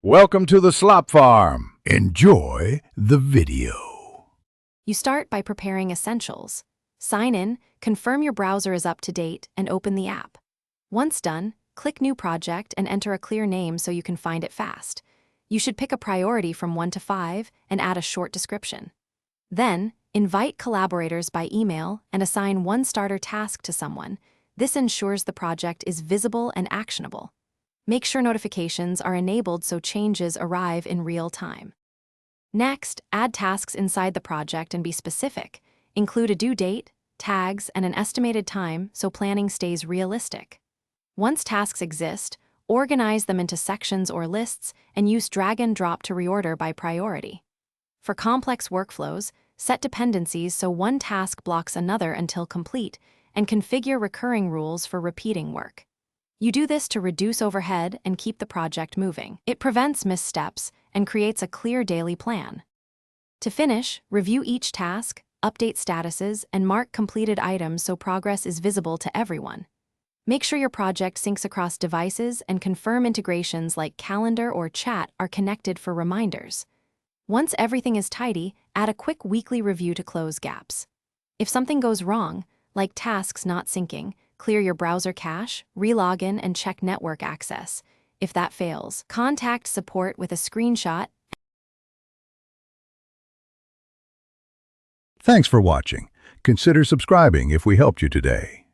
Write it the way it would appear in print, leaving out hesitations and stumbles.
Welcome to the Slop Farm. Enjoy the video. You start by preparing essentials. Sign in, confirm your browser is up to date, and open the app. Once done, click New Project and enter a clear name so you can find it fast. You should pick a priority from 1 to 5 and add a short description. Then, invite collaborators by email and assign one starter task to someone. This ensures the project is visible and actionable. Make sure notifications are enabled so changes arrive in real time. Next, add tasks inside the project and be specific. Include a due date, tags, and an estimated time so planning stays realistic. Once tasks exist, organize them into sections or lists and use drag and drop to reorder by priority. For complex workflows, set dependencies so one task blocks another until complete, and configure recurring rules for repeating work. You do this to reduce overhead and keep the project moving. It prevents missteps and creates a clear daily plan. To finish, review each task, update statuses, and mark completed items so progress is visible to everyone. Make sure your project syncs across devices and confirm integrations like Calendar or Chat are connected for reminders. Once everything is tidy, add a quick weekly review to close gaps. If something goes wrong, like tasks not syncing, clear your browser cache, relog in, and check network access. If that fails, contact support with a screenshot. Thanks for watching. Consider subscribing if we helped you today.